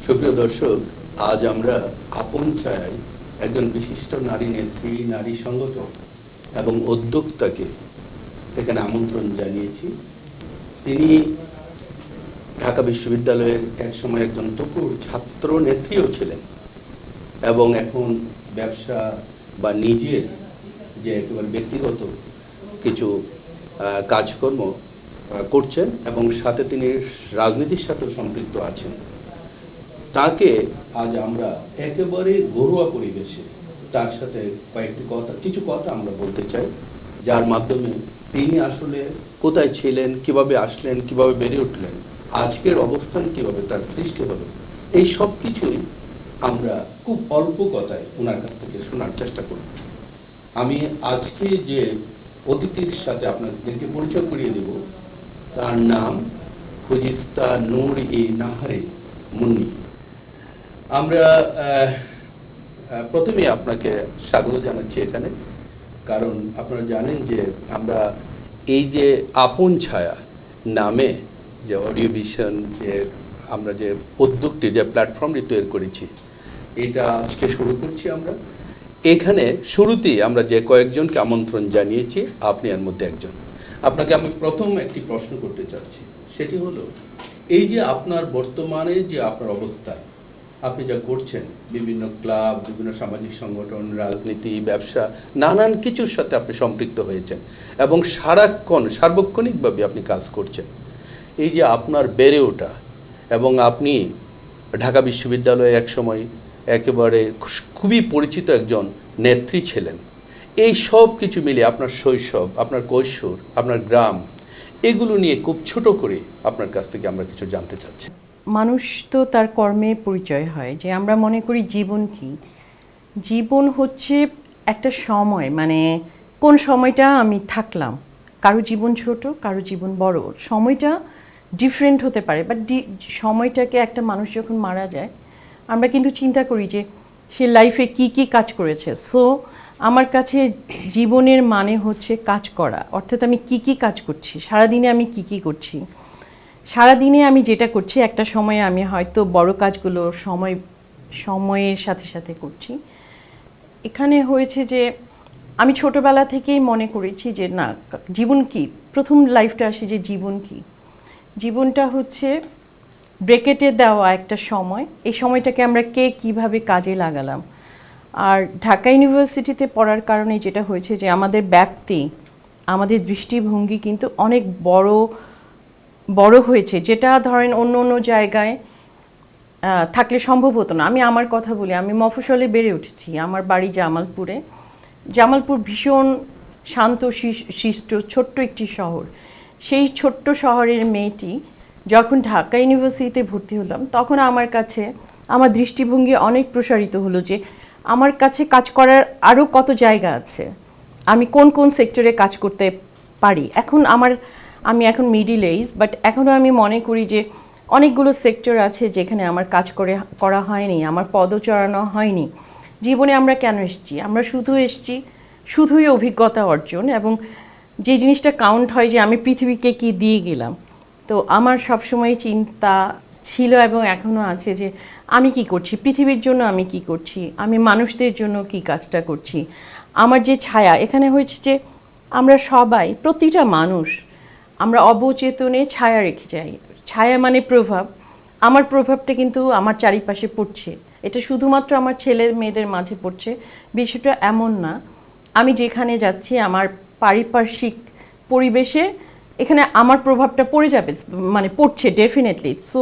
সুপ্রিয় দর্শক, আজ আমরা আপন ছায়ায় একজন বিশিষ্ট নারী নেত্রী, নারী সংগঠক এবং উদ্যোক্তাকে এখানে আমন্ত্রণ জানিয়েছি। তিনি ঢাকা বিশ্ববিদ্যালয়ের একসময় একজন তুখোর ছাত্র নেত্রীও ছিলেন এবং এখন ব্যবসা বা নিজের যে একেবারে ব্যক্তিগত কিছু কাজকর্ম করছেন এবং সাথে তিনি রাজনীতির সাথেও সম্পৃক্ত আছেন। তাকে আজ আমরা একেবারে ঘরোয়া পরিবেশে তার সাথে কিছু কথা আমরা বলতে চাই, যার মাধ্যমে তিনি আসলে কোথায় ছিলেন, কিভাবে আসলেন, কিভাবে বেড়ে উঠলেন, আজকের অবস্থান কিভাবে তার সৃষ্টি হলো, এই সব কিছুই আমরা খুব অল্প কথায় ওনার কাছ থেকে শোনার চেষ্টা করব। আমি আজকে যে অতিথির সাথে আপনাদেরকে পরিচয় করিয়ে দেব, তার নাম খুজিস্তা নূর-ই-নাহারে মুন্নি। আমরা প্রথমে আপনাকে স্বাগত জানাচ্ছি এখানে, কারণ আপনারা জানেন যে আমরা এই যে আপন ছায়া নামে যে অডিও ভিশন যে আমরা যে উদ্যোগটি, যে প্ল্যাটফর্মটি তৈরি করেছি, এটা আজকে শুরু করছি আমরা। এখানে শুরুতেই আমরা যে কয়েকজনকে আমন্ত্রণ জানিয়েছি, আপনি এর মধ্যে একজন। আপনাকে আমি প্রথম একটি প্রশ্ন করতে চাচ্ছি, সেটি হলো এই যে আপনার বর্তমানে যে আপনার অবস্থা, আপনি যা করছেন, বিভিন্ন ক্লাব, বিভিন্ন সামাজিক সংগঠন, রাজনীতি, ব্যবসা, নানান কিছুর সাথে আপনি সম্পৃক্ত হয়েছেন এবং সার্বক্ষণিকভাবে আপনি কাজ করছেন। এই যে আপনার বেড়ে ওঠা এবং আপনি ঢাকা বিশ্ববিদ্যালয়ে একসময় একেবারে খুবই পরিচিত একজন নেত্রী ছিলেন, এই সব কিছু মিলে আপনার শৈশব, আপনার কৈশোর, আপনার গ্রাম, এগুলো নিয়ে খুব ছোট করে আপনার কাছ থেকে আমরা কিছু জানতে চাচ্ছি। মানুষ তো তার কর্মে পরিচয় হয়। যে আমরা মনে করি জীবন কি, জীবন হচ্ছে একটা সময়, মানে কোন সময়টা আমি থাকলাম। কারো জীবন ছোট, কারো জীবন বড়, সময়টা ডিফারেন্ট হতে পারে, বাট সময়টাকে একটা মানুষ যখন মারা যায়, আমরা কিন্তু চিন্তা করি যে সে লাইফে কি কি কাজ করেছে। সো আমার কাছে জীবনের মানে হচ্ছে কাজ করা, অর্থাৎ আমি কি কি কাজ করছি, সারাদিনে আমি কি কি করছি, সারাদিনে আমি যেটা করছি, একটা সময়ে আমি হয়তো বড় কাজগুলো সময়ের সাথে সাথে করছি। এখানে হয়েছে যে আমি ছোটবেলা থেকেই মনে করেছি যে না, জীবন কি, প্রথম লাইফটা আসে যে জীবন কি, জীবনটা হচ্ছে ব্রেকেটে দেওয়া একটা সময়। এই সময়টাকে আমরা কে কিভাবে কাজে লাগালাম। আর ঢাকা ইউনিভার্সিটিতে পড়ার কারণে যেটা হয়েছে যে আমাদের ব্যাপ্তি, আমাদের দৃষ্টিভঙ্গি কিন্তু অনেক বড় হয়েছে, যেটা ধরেন অন্য অন্য জায়গায় থাকলে সম্ভব হতো না। আমি আমার কথা বলি, আমি মফস্বলে বেড়ে উঠেছি, আমার বাড়ি জামালপুরে। জামালপুর ভীষণ শান্ত শিষ্ট ছোট্ট একটি শহর। সেই ছোট্ট শহরের মেয়েটি যখন ঢাকা ইউনিভার্সিটিতে ভর্তি হলাম, তখন আমার কাছে আমার দৃষ্টিভঙ্গি অনেক প্রসারিত হলো যে আমার কাছে কাজ করার আরও কত জায়গা আছে, আমি কোন কোন সেক্টরে কাজ করতে পারি। আমি এখন মিডিল এজ, বাট এখনও আমি মনে করি যে অনেকগুলো সেক্টর আছে যেখানে আমার কাজ করা হয়নি, আমার পদও চড়ানো হয়নি। জীবনে আমরা কেন এসেছি? আমরা শুধুই অভিজ্ঞতা অর্জন, এবং যে জিনিসটা কাউন্ট হয় যে আমি পৃথিবীকে কি দিয়ে গেলাম। তো আমার সবসময় চিন্তা ছিল এবং এখনও আছে যে আমি কি করছি, পৃথিবীর জন্য আমি কি করছি, আমি মানুষদের জন্য কি কাজটা করছি। আমার যে ছায়া এখানে হয়েছে যে আমরা সবাই, প্রতিটা মানুষ, আমরা অবচেতনে ছায়া রেখে যাই। ছায়া মানে প্রভাব। আমার প্রভাবটা কিন্তু আমার চারিপাশে পড়ছে। এটা শুধুমাত্র আমার ছেলে মেয়েদের মাঝে পড়ছে, বিষয়টা এমন না। আমি যেখানে যাচ্ছি, আমার পারিপার্শ্বিক পরিবেশে এখানে আমার প্রভাবটা পড়ে যাবে, মানে পড়ছে ডেফিনেটলি। সো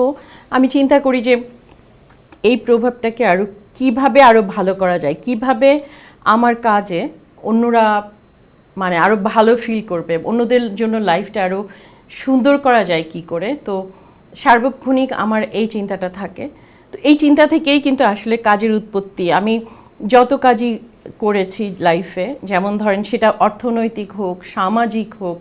আমি চিন্তা করি যে এই প্রভাবটাকে কিভাবে আরও ভালো করা যায়, কিভাবে আমার কাজে অন্যরা মানে আরও ভালো ফিল করবে, অন্যদের জন্য লাইফটা আরও সুন্দর করা যায় কি করে। তো সার্বক্ষণিক আমার এই চিন্তাটা থাকে। তো এই চিন্তা থেকেই কিন্তু আসলে কাজের উৎপত্তি। আমি যত কাজই করেছি লাইফে, যেমন ধরেন সেটা অর্থনৈতিক হোক, সামাজিক হোক,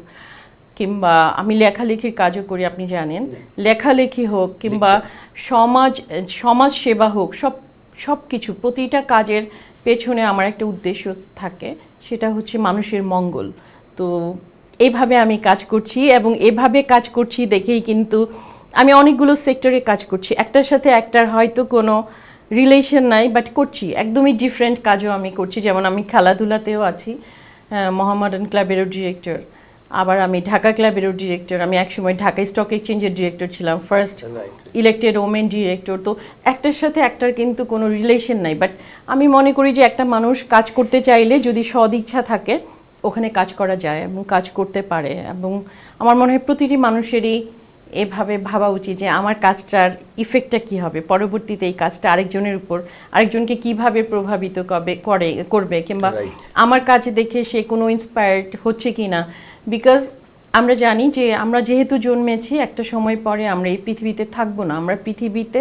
কিংবা আমি লেখালেখির কাজও করি, আপনি জানেন, লেখালেখি হোক কিংবা সমাজ সেবা হোক, সব কিছু, প্রতিটা কাজের পেছনে আমার একটা উদ্দেশ্য থাকে, সেটা হচ্ছে মানুষের মঙ্গল। তো এইভাবে আমি কাজ করছি, এবং এভাবে কাজ করছি দেখেই কিন্তু আমি অনেকগুলো সেক্টরে কাজ করছি, একটার সাথে একটার হয়তো কোনো রিলেশন নাই, বাট করছি একদমই ডিফারেন্ট কাজও আমি করছি। যেমন আমি খেলাধুলাতেও আছি, মোহাম্মডান ক্লাবেরও ডিরেক্টর, আবার আমি ঢাকা ক্লাবেরও ডিরেক্টর, আমি একসময় ঢাকা স্টক এক্সচেঞ্জের ডিরেক্টর ছিলাম, ফার্স্ট ইলেক্টেড ওমেন ডিরেক্টর। তো একটার সাথে একটার কিন্তু কোনো রিলেশন নাই, বাট আমি মনে করি যে একটা মানুষ কাজ করতে চাইলে যদি সদ ইচ্ছা থাকে ওখানে কাজ করা যায় এবং কাজ করতে পারে। এবং আমার মনে হয় প্রতিটি মানুষেরই এভাবে ভাবা উচিত যে আমার কাজটার ইফেক্টটা কী হবে, পরবর্তীতে এই কাজটা আরেকজনের উপর, আরেকজনকে কিভাবে প্রভাবিত করবে, কিংবা আমার কাজ দেখে সে কোনো ইন্সপায়ার্ড হচ্ছে কি না। বিকজ আমরা জানি যে আমরা যেহেতু জন্মেছি একটা সময় পরে আমরা এই পৃথিবীতে থাকবো না, আমরা পৃথিবীতে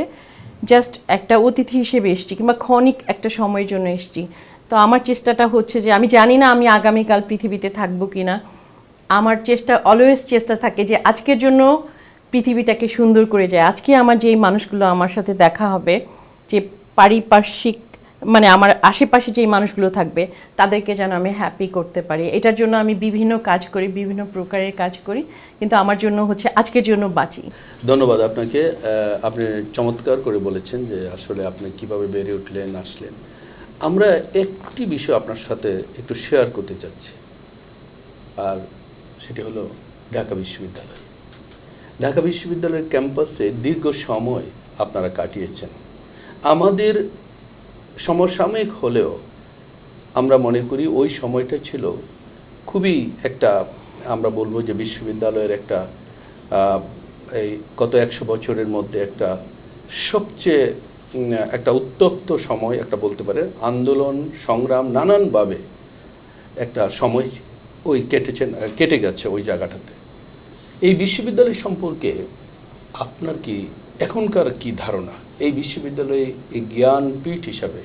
জাস্ট একটা অতিথি হিসেবে এসেছি কিংবা ক্ষণিক একটা সময়ের জন্য এসেছি। তো আমার চেষ্টাটা হচ্ছে যে আমি জানি না আমি আগামীকাল পৃথিবীতে থাকবো কি না, আমার অলওয়েজ চেষ্টা থাকে যে আজকের জন্য পৃথিবীটাকে সুন্দর করে যায়। আজকে আমার যেই মানুষগুলো আমার সাথে দেখা হবে, যে পারিপার্শ্বিক মানে আমার আশেপাশে যেই মানুষগুলো থাকবে তাদেরকে যেন আমি হ্যাপি করতে পারি। এটার জন্য আমি বিভিন্ন কাজ করি, বিভিন্ন প্রকারের কাজ করি, কিন্তু আমার জন্য হচ্ছে আজকের জন্য বাঁচি। ধন্যবাদ আপনাকে। আপনি চমৎকার করে বলেছেন যে আসলে আপনি কিভাবে বেড়ে উঠলেন, আসলেন। আমরা একটি বিষয় আপনার সাথে একটু শেয়ার করতে চাচ্ছি, আর সেটি হলো ঢাকা বিশ্ববিদ্যালয়। ঢাকা বিশ্ববিদ্যালয়ের ক্যাম্পাসে দীর্ঘ সময় আপনারা কাটিয়েছেন। আমাদের সমসাময়িক হলেও আমরা মনে করি ওই সময়টা ছিল খুবই একটা, আমরা বলবো যে বিশ্ববিদ্যালয়ের একটা এই গত 100 বছরের মধ্যে একটা সবচেয়ে একটা উত্তপ্ত সময়, একটা বলতে পারে আন্দোলন সংগ্রাম নানানভাবে একটা সময় ওই কেটে গেছে ওই জায়গাটাতে। এই বিশ্ববিদ্যালয় সম্পর্কে আপনার কি এখনকার কি ধারণা? এই বিশ্ববিদ্যালয়ে এই জ্ঞানপীঠ হিসাবে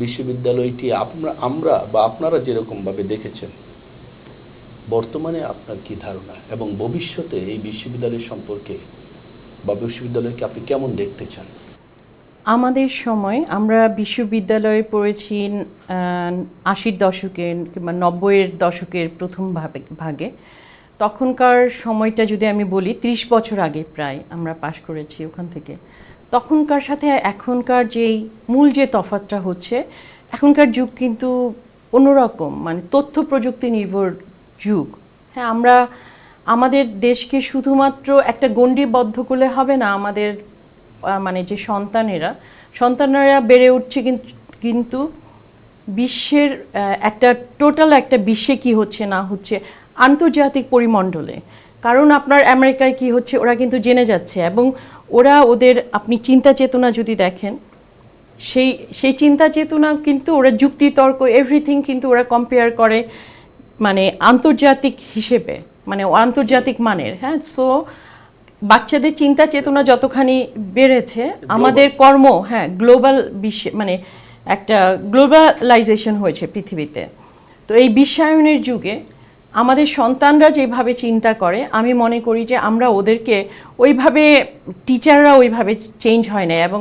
বিশ্ববিদ্যালয়টি আমরা বা আপনারা যেরকমভাবে দেখেছেন, বর্তমানে আপনার কি ধারণা এবং ভবিষ্যতে এই বিশ্ববিদ্যালয় সম্পর্কে বা বিশ্ববিদ্যালয়কে আপনি কেমন দেখতে চান? আমাদের সময় আমরা বিশ্ববিদ্যালয়ে পড়েছি 80-র দশকের কিংবা 90-এর দশকের প্রথম ভাগে। তখনকার সময়টা যদি আমি বলি 30 বছর আগে প্রায় আমরা পাশ করেছি ওখান থেকে। তখনকার সাথে এখনকার যেই মূল যে তফাৎটা হচ্ছে, এখনকার যুগ কিন্তু অন্যরকম, মানে তথ্য প্রযুক্তি নির্ভর যুগ। হ্যাঁ, আমরা আমাদের দেশকে শুধুমাত্র একটা গণ্ডিবদ্ধ করলে হবে না। আমাদের মানে যে সন্তানেরা বেড়ে উঠছে, কিন্তু বিশ্বের একটা টোটাল একটা বিশ্বে কি হচ্ছে না হচ্ছে আন্তর্জাতিক পরিমণ্ডলে। কারণ আপনার আমেরিকায় কি হচ্ছে ওরা কিন্তু জেনে যাচ্ছে, এবং ওদের আপনি চিন্তা চেতনা যদি দেখেন, সেই চিন্তা চেতনা কিন্তু ওরা যুক্তিতর্ক এভরিথিং কিন্তু ওরা কম্পেয়ার করে মানে আন্তর্জাতিক হিসেবে, মানে আন্তর্জাতিক মানের। হ্যাঁ, সো বাচ্চাদের চিন্তা চেতনা যতখানি বেড়েছে, আমাদের কর্ম গ্লোবাল বিশ্বে মানে একটা গ্লোবালাইজেশন হয়েছে পৃথিবীতে। তো এই বিশ্বায়নের যুগে আমাদের সন্তানরা যেভাবে চিন্তা করে, আমি মনে করি যে আমরা ওদেরকে ওইভাবে, টিচাররা ওইভাবে চেঞ্জ হয় না। এবং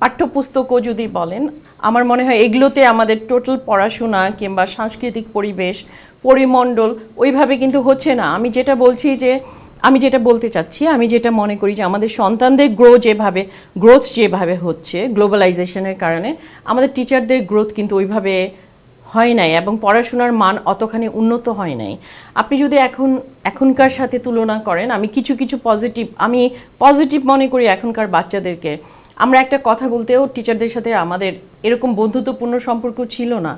পাঠ্যপুস্তকও যদি বলেন, আমার মনে হয় এগুলোতে আমাদের টোটাল পড়াশোনা কিংবা সাংস্কৃতিক পরিবেশ পরিমণ্ডল ওইভাবে কিন্তু হচ্ছে না। আমি যেটা বলতে চাচ্ছি, আমি যেটা মনে করি যে আমাদের সন্তানদের গ্রোথ যেভাবে হচ্ছে গ্লোবালাইজেশনের কারণে, আমাদের টিচারদের গ্রোথ কিন্তু ওইভাবে হয় নাই এবং পড়াশোনার মান অতখানি উন্নত হয় নাই। আপনি যদি এখনকার সাথে তুলনা করেন, আমি কিছু পজিটিভ মনে করি এখনকার বাচ্চাদেরকে। আমরা একটা কথা বলতেও টিচারদের সাথে আমাদের এরকম বন্ধুত্বপূর্ণ সম্পর্ক ছিল না।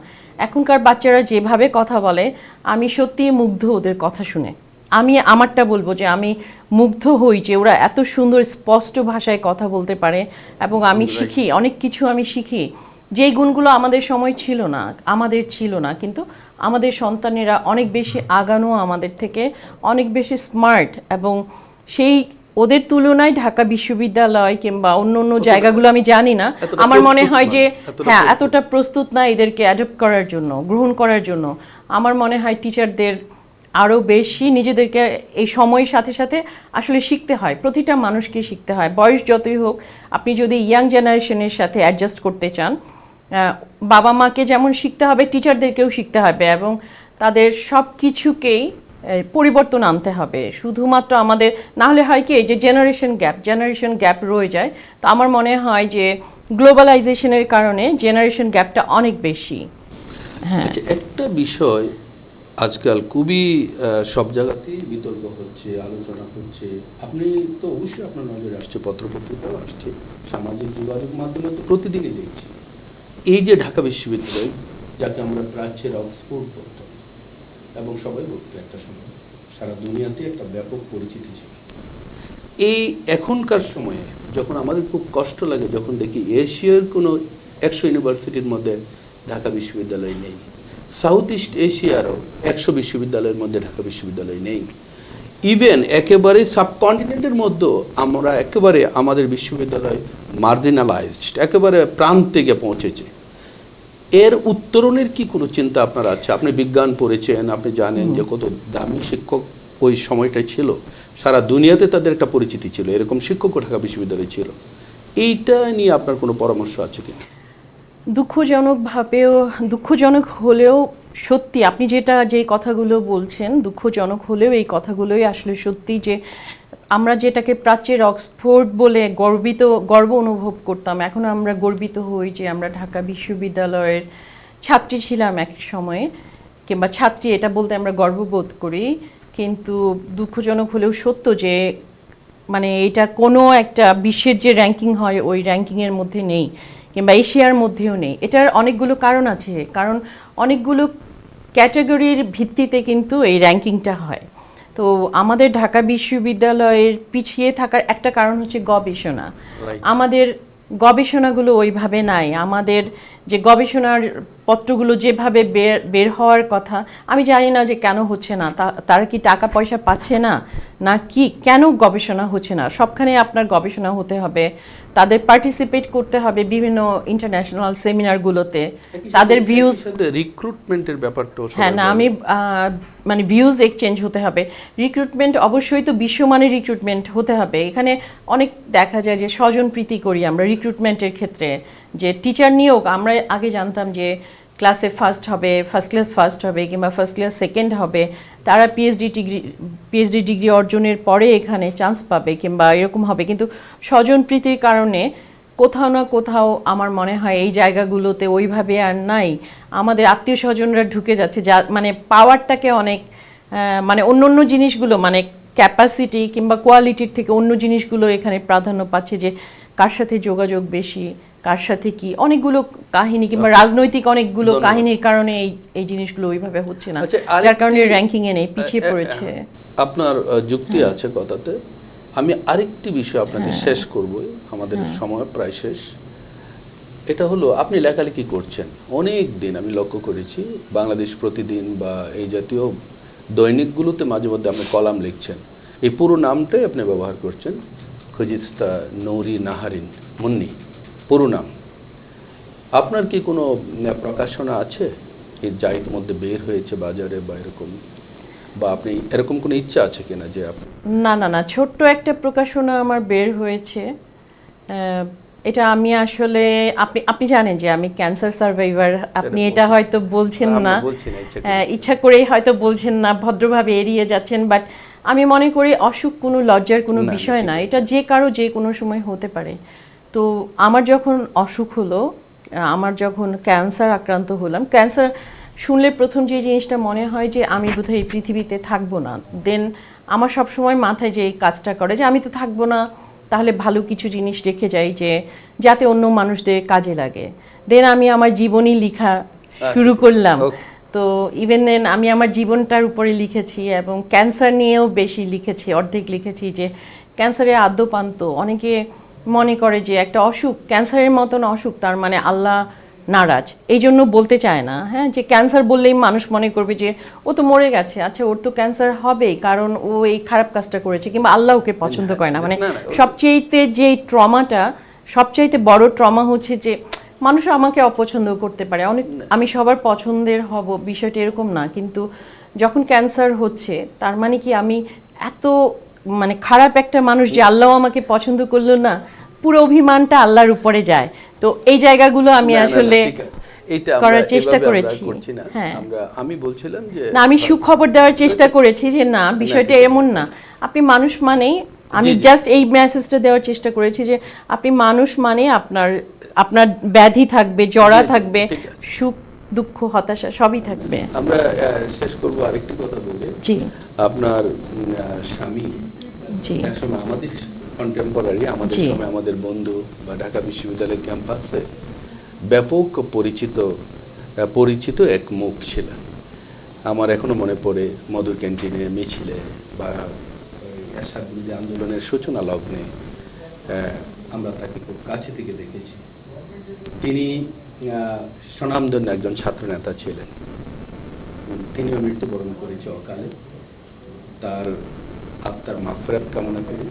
এখনকার বাচ্চারা যেভাবে কথা বলে, আমি সত্যিই মুগ্ধ ওদের কথা শুনে। আমি আমারটা বলবো যে আমি মুগ্ধ হই যে ওরা এত সুন্দর স্পষ্ট ভাষায় কথা বলতে পারে, এবং আমি শিখি অনেক কিছু, আমি শিখি যেই গুণগুলো আমাদের সময় ছিল না। কিন্তু আমাদের সন্তানেরা অনেক বেশি আগানো আমাদের থেকে, অনেক বেশি স্মার্ট, এবং সেই ওদের তুলনায় ঢাকা বিশ্ববিদ্যালয় কিংবা অন্য জায়গাগুলো আমি জানি না, আমার মনে হয় যে এতটা প্রস্তুত না এদেরকে অ্যাডপ্ট করার জন্য, গ্রহণ করার জন্য। আমার মনে হয় টিচারদের আরও বেশি নিজেদেরকে এই সময়ের সাথে সাথে আসলে শিখতে হয়, প্রতিটা মানুষকে শিখতে হয়। বয়স যতই হোক, আপনি যদি ইয়াং জেনারেশনের সাথে অ্যাডজাস্ট করতে চান, বাবা মাকে যেমন শিখতে হবে, টিচারদেরকেও শিখতে হবে, এবং তাদের সব কিছুকেই পরিবর্তন আনতে হবে। শুধুমাত্র আমাদের না হলে হয় কি, এই যে জেনারেশন গ্যাপ রয়ে যায়। তো আমার মনে হয় যে গ্লোবালাইজেশনের কারণে জেনারেশন গ্যাপটা অনেক বেশি। হ্যাঁ, আচ্ছা, একটা বিষয় আজকাল খুবই সব জায়গাতেই বিতর্ক হচ্ছে, আলোচনা হচ্ছে, আপনি তো অবশ্যই আপনার নজরে আসছে, পত্রপত্রিকাও আসছে, সামাজিক যোগাযোগ মাধ্যমে তো প্রতিদিনই দেখছি, এই যে ঢাকা বিশ্ববিদ্যালয়, যাকে আমরা প্রাচ্যের অক্সফোর্ড বলতাম এবং সবাই বলতো একটা সময়, সারা দুনিয়াতে একটা ব্যাপক পরিচিতি ছিল। এই এখনকার সময়ে যখন আমাদের খুব কষ্ট লাগে যখন দেখি এশিয়ার কোনো 100 ইউনিভার্সিটির মধ্যে ঢাকা বিশ্ববিদ্যালয় নেই, সাউথ ইস্ট এশিয়ারও 100 বিশ্ববিদ্যালয়ের মধ্যে ঢাকা বিশ্ববিদ্যালয় নেই, ইভেন একেবারে সাবকন্টিনেন্টের মধ্যেও আমরা একেবারে আমাদের বিশ্ববিদ্যালয় মার্জিনালাইজড, একেবারে প্রান্তে গিয়ে পৌঁছেছে। এর উত্তরণের কি কোনো চিন্তা আপনার আছে? আপনি বিজ্ঞান পড়েছেন, আপনি জানেন যে কত দামি শিক্ষক ওই সময়টাই ছিল, সারা দুনিয়াতে তাদের একটা পরিচিতি ছিল, এরকম শিক্ষকও ঢাকা বিশ্ববিদ্যালয়ে ছিল। এইটা নিয়ে আপনার কোনো পরামর্শ আছে কি? দুঃখজনক হলেও সত্যি, আপনি যে কথাগুলো বলছেন দুঃখজনক হলেও এই কথাগুলোই আসলে সত্যি, যে আমরা যেটাকে প্রাচ্যের অক্সফোর্ড বলে গর্ব অনুভব করতাম, এখন আমরা গর্বিত হই যে আমরা ঢাকা বিশ্ববিদ্যালয়ের ছাত্রী ছিলাম এক সময়ে, কিংবা ছাত্রী, এটা বলতে আমরা গর্ববোধ করি। কিন্তু দুঃখজনক হলেও সত্য যে মানে এটা কোনো একটা বিশ্বের যে র্যাঙ্কিং হয় ওই র্যাঙ্কিংয়ের মধ্যে নেই, কিংবা এশিয়ার মধ্যেও নেই। এটার অনেকগুলো কারণ আছে, কারণ অনেকগুলো ক্যাটাগরির ভিত্তিতে কিন্তু এই র্যাঙ্কিংটা হয়। তো আমাদের ঢাকা বিশ্ববিদ্যালয়ের পিছিয়ে থাকার একটা কারণ হচ্ছে গবেষণা। আমাদের গবেষণাগুলো ওইভাবে নাই, আমাদের যে গবেষণার পত্রগুলো যেভাবে বের হওয়ার কথা, আমি জানি না যে কেন হচ্ছে না। তারা কি টাকা পয়সা পাচ্ছে না, না কি, কেন গবেষণা হচ্ছে না? সবখানে আপনার গবেষণা হতে হবে, তাদের পার্টিসিপেট করতে হবে বিভিন্ন ইন্টারন্যাশনাল সেমিনারগুলোতে, তাদের ভিউজ, রিক্রুটমেন্টের ব্যাপারটাও। হ্যাঁ না, আমি মানে ভিউজ এক্সচেঞ্জ হতে হবে। রিক্রুটমেন্ট অবশ্যই তো বিশ্বমানের রিক্রুটমেন্ট হতে হবে। এখানে অনেক দেখা যায় যে স্বজনপ্রীতি করি আমরা রিক্রুটমেন্টের ক্ষেত্রে, যে টিচার নিয়োগ আমরা আগে জানতাম যে ক্লাসে ফার্স্ট হবে, ফার্স্ট ক্লাস ফার্স্ট হবে, কিংবা ফার্স্ট ক্লাস সেকেন্ড হবে, তারা পিএইচডি ডিগ্রি অর্জনের পরে এখানে চান্স পাবে কিংবা এরকম হবে। কিন্তু স্বজনপ্রীতির কারণে কোথাও না কোথাও আমার মনে হয় এই জায়গাগুলোতে ওইভাবে আর নাই। আমাদের আত্মীয় স্বজনরা ঢুকে যাচ্ছে, যা মানে পাওয়ারটাকে অনেক মানে অন্য জিনিসগুলো, মানে ক্যাপাসিটি কিংবা কোয়ালিটির থেকে অন্য জিনিসগুলো এখানে প্রাধান্য পাচ্ছে, যে কার সাথে যোগাযোগ বেশি, কার সাথে কি, অনেকগুলো কাহিনী কিংবা রাজনৈতিক অনেকগুলো কাহিনীর কারণে এই জিনিসগুলো ওইভাবে হচ্ছে না, যার কারণে র্যাঙ্কিং এ নেই, পিছিয়ে পড়েছে। আপনার যুক্তি আছে কথাতে। আমি আরেকটি বিষয় আপনাকে শেষ করব, আমাদের সময় প্রায় শেষ। এটা হলো, আপনি লেখালেখি করছেন অনেক দিন, আমি লক্ষ্য করেছি বাংলাদেশ প্রতিদিন বা এই জাতীয় দৈনিকগুলোতে মাঝে মধ্যে আপনি কলাম লিখছেন, এই পুরো নামটাই আপনি ব্যবহার করছেন, খজিস্তা নৌরি নাহারিন মুন্নি, পুরো নাম। আপনার কি কোনো প্রকাশনা আছে যা ইতিমধ্যে বের হয়েছে বাজারে বা এরকম, বা আপনি এরকম কোনো ইচ্ছা আছে কিনা যে আপনি? না, ছোট্ট একটা প্রকাশনা আমার বের হয়েছে। এটা আমি আসলে, আপনি জানেন যে আমি ক্যান্সার সার্ভাইভার, আপনি এটা হয়তো বলছেন না, ইচ্ছা করেই হয়তো বলছেন না, ভদ্রভাবে এড়িয়ে যাচ্ছেন। বাট আমি মনে করি অসুখ কোনো লজ্জার কোনো বিষয় না, এটা যে কারো যে কোনো সময় হতে পারে। তো আমার যখন অসুখ হলো, আমার যখন ক্যান্সার আক্রান্ত হলাম, ক্যান্সার শুনলে প্রথম যে জিনিসটা মনে হয় যে আমি বোধহয় এই পৃথিবীতে থাকবো না। দেন আমার সবসময় মাথায় যে এই কাজটা করে যে আমি তো থাকবো না, তাহলে ভালো কিছু জিনিস রেখে যাই যে যাতে অন্য মানুষদের কাজে লাগে। দেন আমি আমার জীবনী লেখা শুরু করলাম। তো ইভেন দেন আমি আমার জীবনটার উপরে লিখেছি এবং ক্যান্সার নিয়েও বেশি লিখেছি, অর্ধেক লিখেছি যে ক্যান্সারের আদ্যপান্ত। অনেকে মনে করে যে একটা অসুখ, ক্যান্সারের মতন অসুখ, তার মানে আল্লাহ নারাজ, এই জন্য বলতে চায় না। হ্যাঁ, যে ক্যান্সার বললেই মানুষ মনে করবে যে ও তো মরে গেছে, আচ্ছা ওর তো ক্যান্সার হবেই কারণ ও এই খারাপ কাজটা করেছে, কিংবা আল্লাহ ওকে পছন্দ করে না। মানে সবচেয়ে যে ট্রমাটা, সবচাইতে বড় ট্রমা হচ্ছে যে মানুষ আমাকে অপছন্দ করতে পারে, অনেক আমি সবার পছন্দের হব, বিষয়টা এরকম না। কিন্তু যখন ক্যান্সার হচ্ছে তার মানে কি আমি এত মানে খারাপ একটা মানুষ যে আল্লাহ আমাকে পছন্দ করলো না, পুরো অভিমানটা আল্লাহর উপরে যায়। তো এই জায়গাগুলো আমি আসলে এইটা আমরা করার চেষ্টা এভাবে আমরা করেছি। করছি না। হ্যাঁ। আমি বলছিলাম যে না, আমি সুখবর দেওয়ার চেষ্টা করেছি যে না, বিষয়টা ঠিক আছে। এমন না। আপনি মানুষ মানেই, আমি জি, জি। জাস্ট এই মেসেজটা দেওয়ার চেষ্টা করেছি যে আপনি মানুষ মানে আপনার আপনার ব্যাধি থাকবে, জরা জি, জি, থাকবে, ঠিক আছে। সুখ দুঃখ হতাশা সবই থাকবে। আমরা শেষ করব আরেকটি কথা বলে। জি আপনার স্বামী জি একসময় আমাদের কন্টেম্পোরারি, আমাদের জি। সময় আমাদের বন্ধু বা ঢাকা বিশ্ববিদ্যালয়ের ক্যাম্পাসে ব্যাপক পরিচিত এক মুখ ছিলেন। আমার এখনো মনে পড়ে মধুর ক্যান্টিনে, মিছিলে বা এরশাদ বিরোধী আন্দোলনের সূচনা লগ্নে আমরা তাকে খুব কাছে থেকে দেখেছি। তিনি স্বনামধন্য একজন ছাত্রনেতা ছিলেন। তিনিও মৃত্যুবরণ করেছে অকালে। তার আত্মার মাগফিরাত কামনা করি।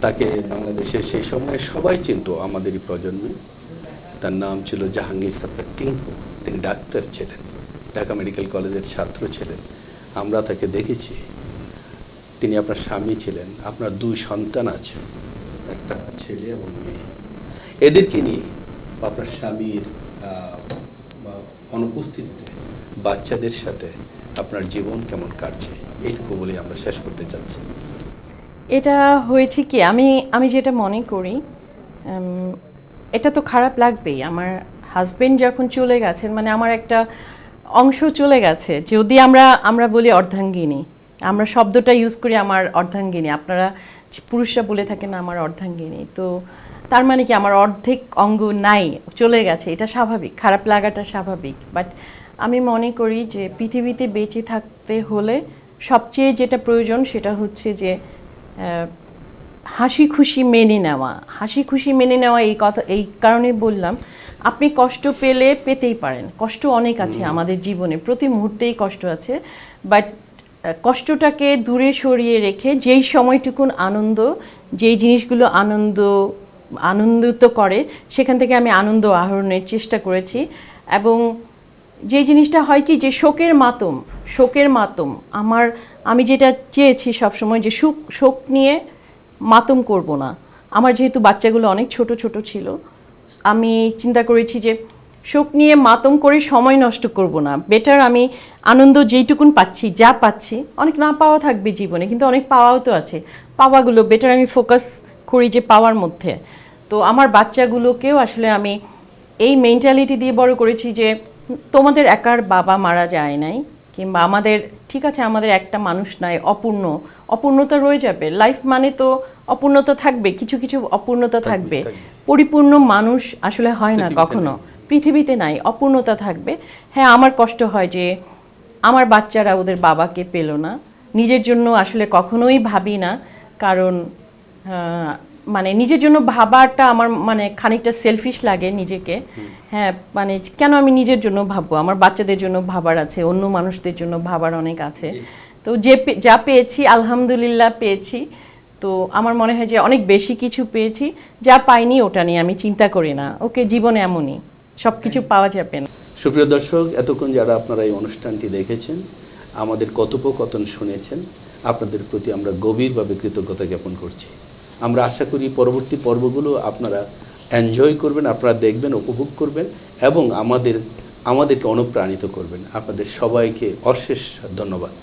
তাকে বাংলাদেশে সেই সময় সবাই চিনত, আমাদেরই প্রজন্মে। তার নাম ছিল জাহাঙ্গীর সত্তার টিঙ্কু। তিনি ডাক্তার ছিলেন, ঢাকা মেডিকেল কলেজের ছাত্র ছিলেন। আমরা তাকে দেখেছি। তিনি আপনার স্বামী ছিলেন, আপনার 2 সন্তান আছে, একটা ছেলে এবং মেয়ে। এদেরকে নিয়ে আপনার স্বামীর অনুপস্থিতিতে বাচ্চাদের সাথে আপনার জীবন কেমন কাটছে, এইটুকু বলে আমরা শেষ করতে চাচ্ছি। এটা হয়েছে কি, আমি যেটা মনে করি, এটা তো খারাপ লাগবেই। আমার হাজবেন্ড যখন চলে গেছেন, মানে আমার একটা অংশ চলে গেছে। যদি আমরা বলি অর্ধাঙ্গিনী, আমরা শব্দটা ইউজ করি আমার অর্ধাঙ্গিনী, আপনারা পুরুষরা বলে থাকেন আমার অর্ধাঙ্গিনী। তো তার মানে কি আমার অর্ধেক অঙ্গ নাই, চলে গেছে, এটা স্বাভাবিক, খারাপ লাগাটা স্বাভাবিক। বাট আমি মনে করি যে পৃথিবীতে বেঁচে থাকতে হলে সবচেয়ে যেটা প্রয়োজন সেটা হচ্ছে যে হাসি খুশি মেনে নেওয়া। হাসি খুশি মেনে নেওয়া, এই কারণে বললাম, আপনি কষ্ট পেতেই পারেন, কষ্ট অনেক আছে আমাদের জীবনে, প্রতি মুহূর্তেই কষ্ট আছে। বাট কষ্টটাকে দূরে সরিয়ে রেখে যেই সময়টুকুন আনন্দ, যেই জিনিসগুলো আনন্দিত করে, সেখান থেকে আমি আনন্দ আহরণের চেষ্টা করেছি। এবং যে জিনিসটা হয় কি, যে শোকের মাতম আমি যেটা চেয়েছি সবসময়, যে শোক নিয়ে মাতম করব না। আমার যেহেতু বাচ্চাগুলো অনেক ছোট ছোট ছিল, আমি চিন্তা করেছি যে শোক নিয়ে মাতম করে সময় নষ্ট করব না। বেটার আমি আনন্দ যেইটুকুন পাচ্ছি, যা পাচ্ছি, অনেক না পাওয়া থাকবে জীবনে, কিন্তু অনেক পাওয়াও তো আছে, পাওয়াগুলো বেটার আমি ফোকাস করি যে পাওয়ার মধ্যে। তো আমার বাচ্চাগুলোকেও আসলে আমি এই মেন্টালিটি দিয়ে বড় করেছি যে তোমাদের একার বাবা মারা যায় নাই, কিংবা আমাদের, ঠিক আছে, আমাদের একটা মানুষ নাই, অপূর্ণতা রয়ে যাবে। লাইফ মানে তো অপূর্ণতা থাকবে, কিছু কিছু অপূর্ণতা থাকবে। পরিপূর্ণ মানুষ আসলে হয় না কখনো, পৃথিবীতে নাই, অপূর্ণতা থাকবে। হ্যাঁ, আমার কষ্ট হয় যে আমার বাচ্চারা ওদের বাবাকে পেল না। নিজের জন্য আসলে কখনোই ভাবি না, কারণ মানে নিজের জন্য ভাবাটা আমার মানে খানিকটা সেলফিশ লাগে নিজেকে। হ্যাঁ, মানে কেন আমি নিজের জন্য ভাববো, আমার বাচ্চাদের জন্য ভাবার আছে, অন্য মানুষদের জন্য ভাবার অনেক আছে। তো যা পেয়েছি আলহামদুলিল্লাহ পেয়েছি। তো আমার মনে হয় যে অনেক বেশি কিছু পেয়েছি, যা পাইনি ওটা নিয়ে আমি চিন্তা করি না। ওকে, জীবনে এমনই, সব কিছু পাওয়া যাবে না। সুপ্রিয় দর্শক, এতক্ষণ যারা আপনারা এই অনুষ্ঠানটি দেখেছেন, আমাদের কথোপকথন শুনেছেন, আপনাদের প্রতি আমরা গভীরভাবে কৃতজ্ঞতা জ্ঞাপন করছি। আমরা আশা করি পরবর্তী পর্বগুলো আপনারা এনজয় করবেন, আপনারা দেখবেন, উপভোগ করবেন এবং আমাদেরকে অনুপ্রাণিত করবেন। আপনাদের সবাইকে অশেষ ধন্যবাদ।